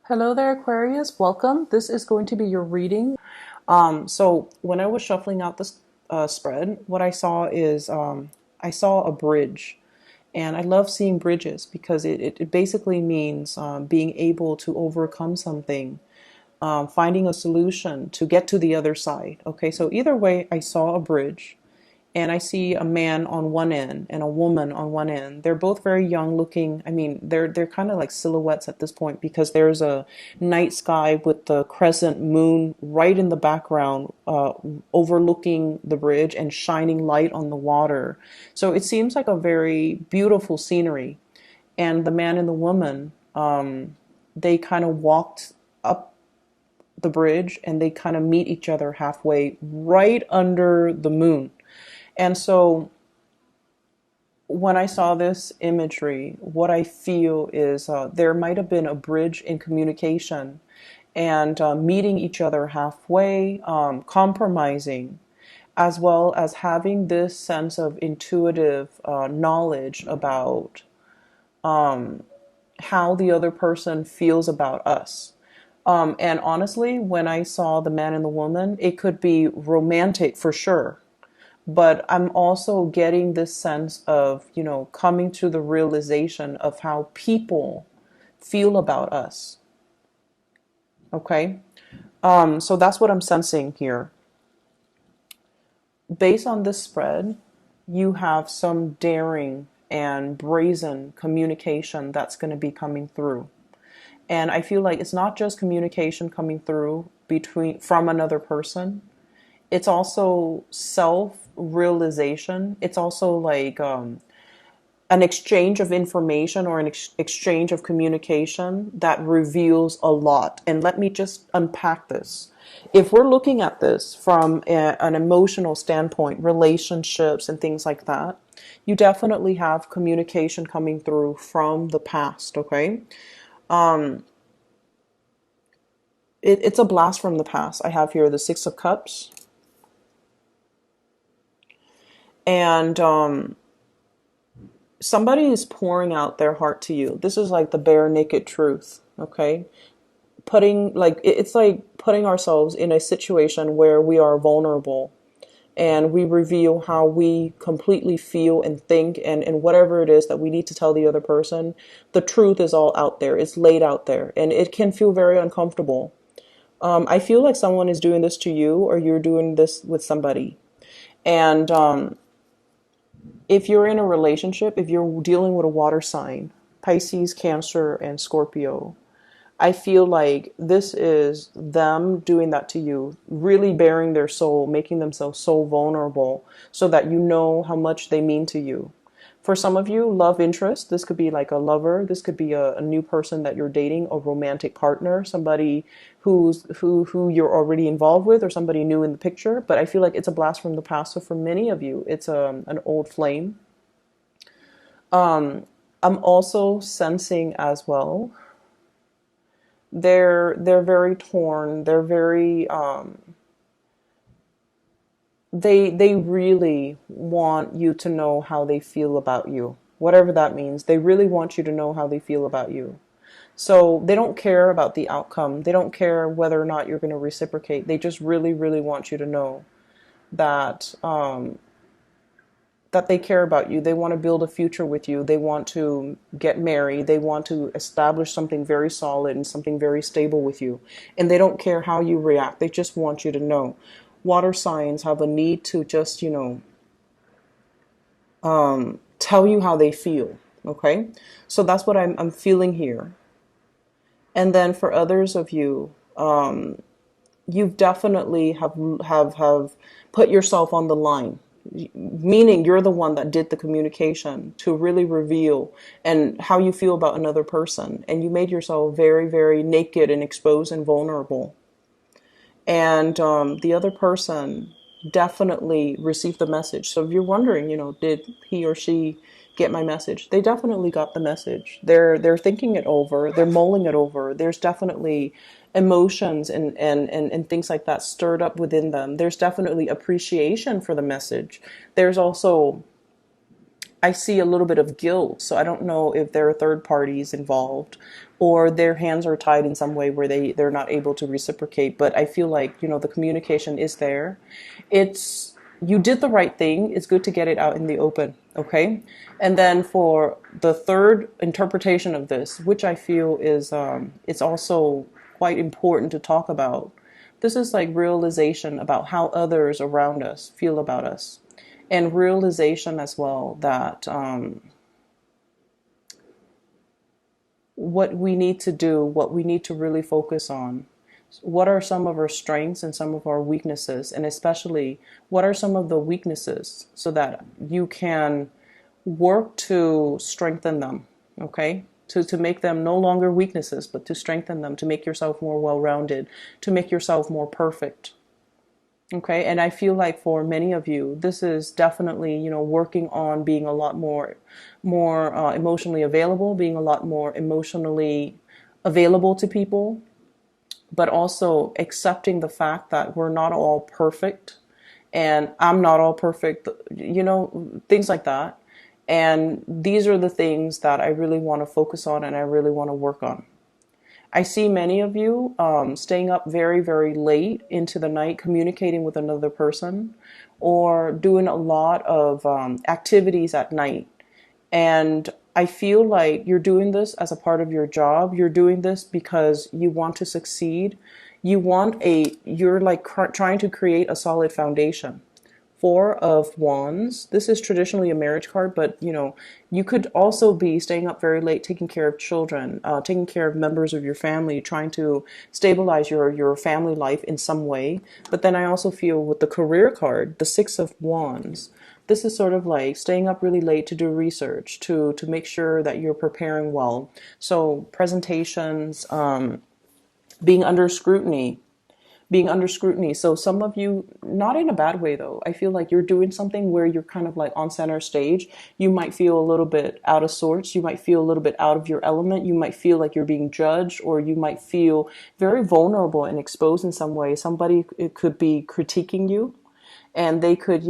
Hello there, Aquarius. Welcome. This is going to be your reading. So when I was shuffling out this spread, what I saw is I saw a bridge. And I love seeing bridges because it basically means being able to overcome something, finding a solution to get to the other side. Okay, so either way, I saw a bridge and I see a man on one end and a woman on one end. They're both very young looking. I mean, they're kind of like silhouettes at this point because there's a night sky with the crescent moon right in the background, overlooking the bridge and shining light on the water. So it seems like a very beautiful scenery. And the man and the woman, they kind of walked up the bridge and they kind of meet each other halfway right under the moon. And so when I saw this imagery, what I feel is there might have been a bridge in communication and meeting each other halfway, compromising, as well as having this sense of intuitive knowledge about how the other person feels about us. And honestly, when I saw the man and the woman, it could be romantic for sure. But I'm also getting this sense of, coming to the realization of how people feel about us. Okay? So that's what I'm sensing here. Based on this spread, you have some daring and brazen communication that's going to be coming through. And I feel like it's not just communication coming through from another person. It's also self-realization. It's also like an exchange of information or an exchange of communication that reveals a lot. And let me just unpack this. If we're looking at this from an emotional standpoint, relationships and things like that, you definitely have communication coming through from the past, okay? It's a blast from the past. I have here the Six of Cups. And somebody is pouring out their heart to you. This is like the bare naked truth, okay? It's like putting ourselves in a situation where we are vulnerable and we reveal how we completely feel and think and whatever it is that we need to tell the other person. The truth is all out there. It's laid out there and it can feel very uncomfortable. I feel like someone is doing this to you or you're doing this with somebody. And if you're in a relationship, if you're dealing with a water sign, Pisces, Cancer, and Scorpio, I feel like this is them doing that to you, really bearing their soul, making themselves so vulnerable so that you know how much they mean to you. For some of you, love interest, this could be like a lover, this could be a new person that you're dating, a romantic partner, somebody who you're already involved with or somebody new in the picture. But I feel like it's a blast from the past. So for many of you, it's an old flame. I'm also sensing as well, they're very torn. They're very they really want you to know how they feel about you, whatever that means. They really want you to know how they feel about you. So they don't care about the outcome. They don't care whether or not you're going to reciprocate. They just really, really want you to know that that they care about you. They want to build a future with you. They want to get married. They want to establish something very solid and something very stable with you. And they don't care how you react. They just want you to know. Water signs have a need to just, tell you how they feel. Okay? So that's what I'm feeling here. And then for others of you, you've definitely have put yourself on the line, meaning you're the one that did the communication to really reveal and how you feel about another person. And you made yourself very, very naked and exposed and vulnerable. And the other person definitely received the message. So if you're wondering, did he or she get my message? They definitely got the message. They're thinking it over. They're mulling it over. There's definitely emotions and things like that stirred up within them. There's definitely appreciation for the message. There's also, I see a little bit of guilt. So I don't know if there are third parties involved, or their hands are tied in some way where they're not able to reciprocate. But I feel like, the communication is there. It's You did the right thing. It's good to get it out in the open, okay? And then for the third interpretation of this, which I feel is it's also quite important to talk about. This is like realization about how others around us feel about us, and realization as well that what we need to do, what we need to really focus on. What are some of our strengths and some of our weaknesses? And especially, what are some of the weaknesses so that you can work to strengthen them, okay? To make them no longer weaknesses, but to strengthen them, to make yourself more well-rounded, to make yourself more perfect. Okay, and I feel like for many of you, this is definitely, working on being a lot more emotionally available, being a lot more emotionally available to people, but also accepting the fact that we're not all perfect, and I'm not all perfect, things like that. And these are the things that I really want to focus on and I really want to work on. I see many of you staying up very, very late into the night, communicating with another person, or doing a lot of activities at night. And I feel like you're doing this as a part of your job. You're doing this because you want to succeed. You're like trying to create a solid foundation. Four of Wands. This is traditionally a marriage card, but you could also be staying up very late, taking care of children, taking care of members of your family, trying to stabilize your family life in some way. But then I also feel with the career card, the Six of Wands, this is sort of like staying up really late to do research, to make sure that you're preparing well. So presentations, being under scrutiny, So some of you, not in a bad way though, I feel like you're doing something where you're kind of like on center stage. You might feel a little bit out of sorts. You might feel a little bit out of your element. You might feel like you're being judged, or you might feel very vulnerable and exposed in some way. Somebody could be critiquing you, and they could,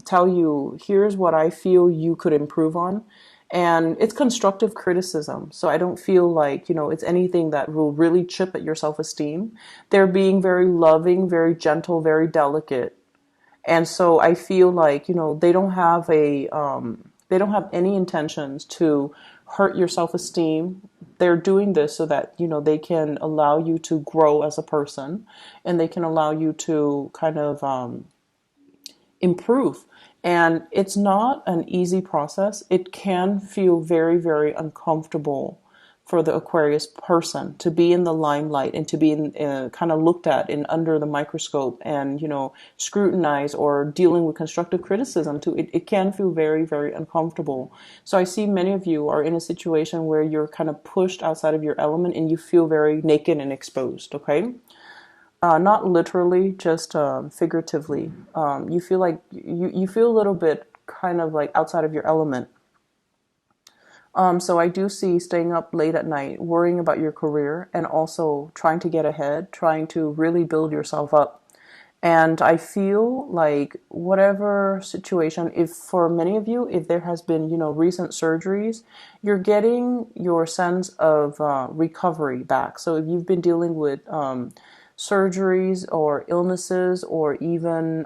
tell you, here's what I feel you could improve on. And it's constructive criticism. So I don't feel like, it's anything that will really chip at your self-esteem. They're being very loving, very gentle, very delicate. And so I feel like, they don't have any intentions to hurt your self-esteem. They're doing this so that, they can allow you to grow as a person, and they can allow you to kind of improve. And it's not an easy process. It can feel very, very uncomfortable for the Aquarius person to be in the limelight and to be kind of looked at in under the microscope and, scrutinized or dealing with constructive criticism too. It can feel very, very uncomfortable. So I see many of you are in a situation where you're kind of pushed outside of your element and you feel very naked and exposed, okay? Not literally, just figuratively. You feel like you feel a little bit kind of like outside of your element. So I do see staying up late at night, worrying about your career, and also trying to get ahead, trying to really build yourself up. And I feel like whatever situation, if for many of you, if there has been, recent surgeries, you're getting your sense of recovery back. So if you've been dealing with surgeries or illnesses, or even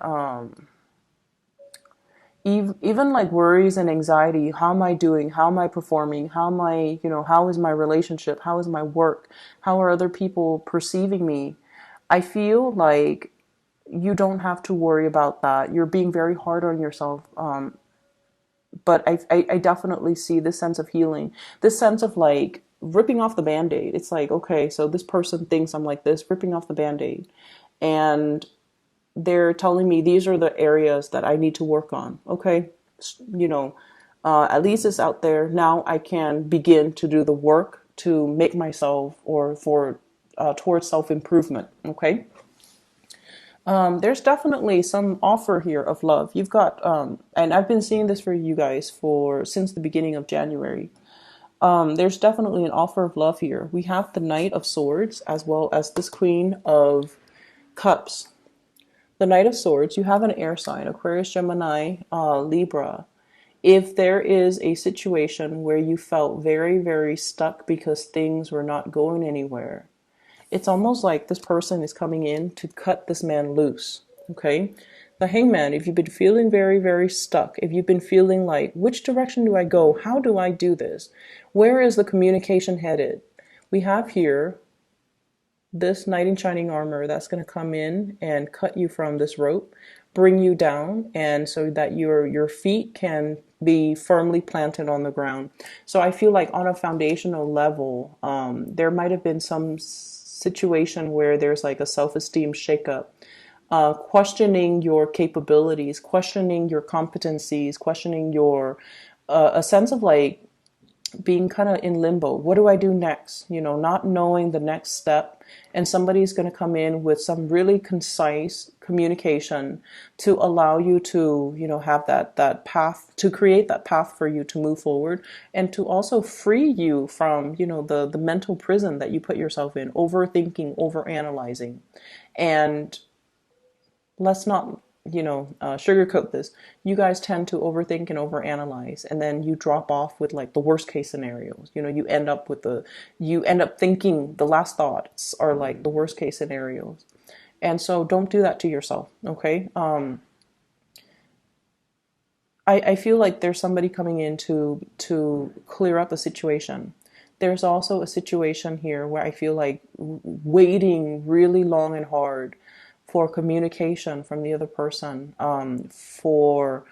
like worries and anxiety, how am I doing, how am I performing, how am I, how is my relationship, how is my work, how are other people perceiving me, I feel like you don't have to worry about that. You're being very hard on yourself, but I definitely see this sense of healing, this sense of like ripping off the Band-Aid. It's like, okay, so this person thinks I'm like this, ripping off the Band-Aid. And they're telling me these are the areas that I need to work on. Okay, at least it's out there. Now I can begin to do the work to make myself or for towards self-improvement. Okay. There's definitely some offer here of love. You've got, and I've been seeing this for you guys since the beginning of January. There's definitely an offer of love here. We have the Knight of Swords as well as this Queen of Cups. The Knight of Swords, you have an air sign, Aquarius, Gemini, Libra. If there is a situation where you felt very, very stuck because things were not going anywhere, it's almost like this person is coming in to cut this man loose. Okay? The hangman, if you've been feeling very, very stuck, if you've been feeling like, which direction do I go? How do I do this? Where is the communication headed? We have here this knight in shining armor that's going to come in and cut you from this rope, bring you down, and so that your feet can be firmly planted on the ground. So I feel like on a foundational level, there might have been some situation where there's like a self-esteem shakeup, questioning your capabilities, questioning your competencies, questioning your a sense of like being kind of in limbo. What do I do next? You know, not knowing the next step. And somebody's going to come in with some really concise communication to allow you to, you know, have that path, to create that path for you to move forward, and to also free you from, you know, the mental prison that you put yourself in, overthinking, overanalyzing. And let's not, you know, sugarcoat this. You guys tend to overthink and overanalyze, and then you drop off with like the worst case scenarios. You know, you end up thinking the last thoughts are like the worst case scenarios. And so don't do that to yourself, okay? I feel like there's somebody coming in to clear up a situation. There's also a situation here where I feel like waiting really long and hard for communication from the other person. For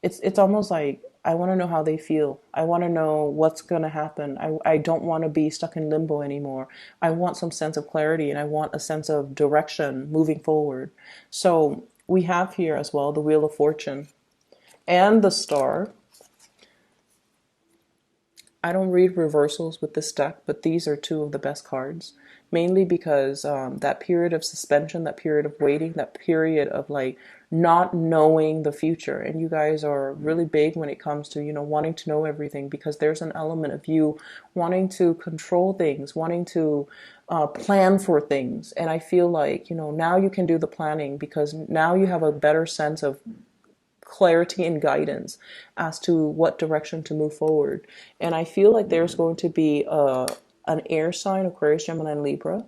it's almost like I want to know how they feel. I want to know what's going to happen. I don't want to be stuck in limbo anymore. I want some sense of clarity, and I want a sense of direction moving forward. So we have here as well the Wheel of Fortune and the Star. I don't read reversals with this deck, but these are two of the best cards, mainly because that period of suspension, that period of waiting, that period of like not knowing the future. And you guys are really big when it comes to, you know, wanting to know everything, because there's an element of you wanting to control things, wanting to plan for things. And I feel like, you know, now you can do the planning because now you have a better sense of clarity and guidance as to what direction to move forward. And I feel like there's going to be an air sign, Aquarius, Gemini, and Libra,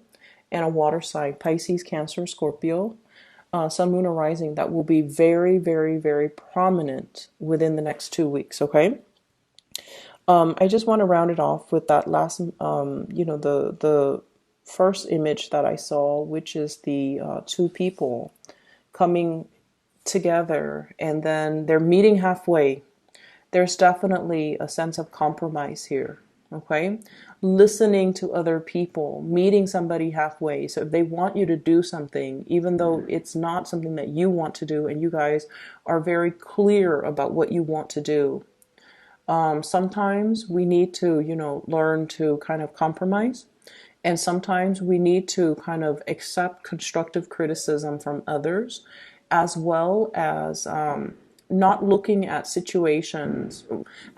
and a water sign, Pisces, Cancer, Scorpio, Sun, Moon, or Rising, that will be very, very, very prominent within the next 2 weeks, okay? I just want to round it off with that last, you know, the first image that I saw, which is the two people coming together, and then they're meeting halfway. There's definitely a sense of compromise here, okay? Listening to other people, meeting somebody halfway. So if they want you to do something, even though it's not something that you want to do, and you guys are very clear about what you want to do, sometimes we need to, you know, learn to kind of compromise. And sometimes we need to kind of accept constructive criticism from others, as well as not looking at situations.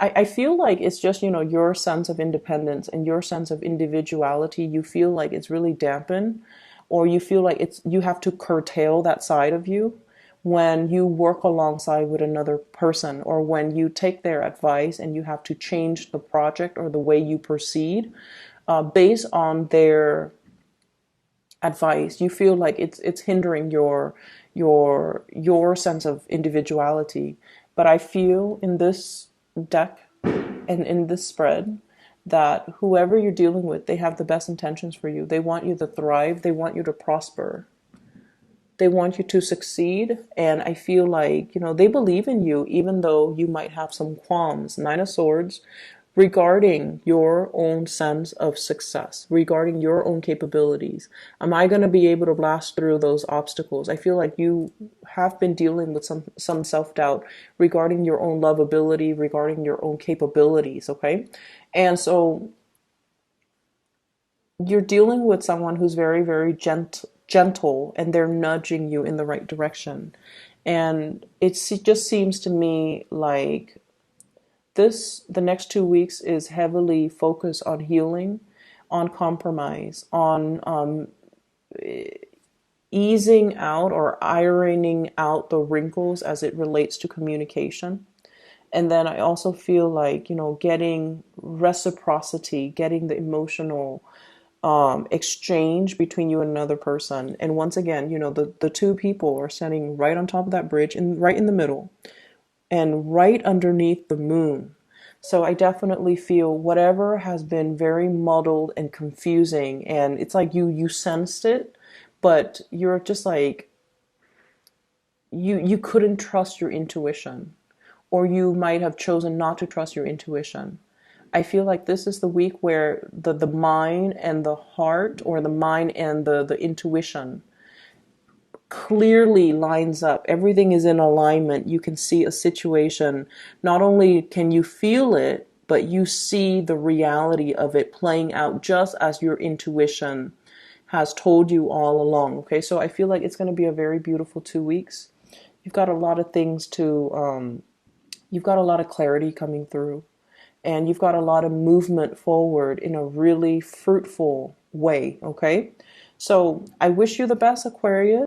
I feel like it's just, you know, your sense of independence and your sense of individuality. You feel like it's really dampened, or you feel like you have to curtail that side of you when you work alongside with another person, or when you take their advice and you have to change the project or the way you proceed based on their advice. You feel like it's hindering your sense of individuality. But I feel in this deck and in this spread that whoever you're dealing with, they have the best intentions for you. They want you to thrive. They want you to prosper. They want you to succeed. And I feel like, you know, they believe in you, even though you might have some qualms. Nine of Swords, regarding your own sense of success, regarding your own capabilities. Am I going to be able to blast through those obstacles? I feel like you have been dealing with some self-doubt regarding your own lovability, regarding your own capabilities, okay? And so you're dealing with someone who's very, very gentle, and they're nudging you in the right direction. And it just seems to me like the next 2 weeks is heavily focused on healing, on compromise, on easing out or ironing out the wrinkles as it relates to communication. And then I also feel like, getting reciprocity, getting the emotional exchange between you and another person. And once again, the two people are standing right on top of that bridge and right in the middle and right underneath the moon. So I definitely feel whatever has been very muddled and confusing, and it's like you sensed it, but you're just like you couldn't trust your intuition, or you might have chosen not to trust your intuition. I feel like this is the week where the mind and the heart, or the mind and the intuition clearly lines up. Everything is in alignment. You can see a situation. Not only can you feel it, but you see the reality of it playing out just as your intuition has told you all along. Okay, so I feel like it's going to be a very beautiful 2 weeks. You've got a lot of things you've got a lot of clarity coming through, and you've got a lot of movement forward in a really fruitful way. Okay, so I wish you the best, Aquarius.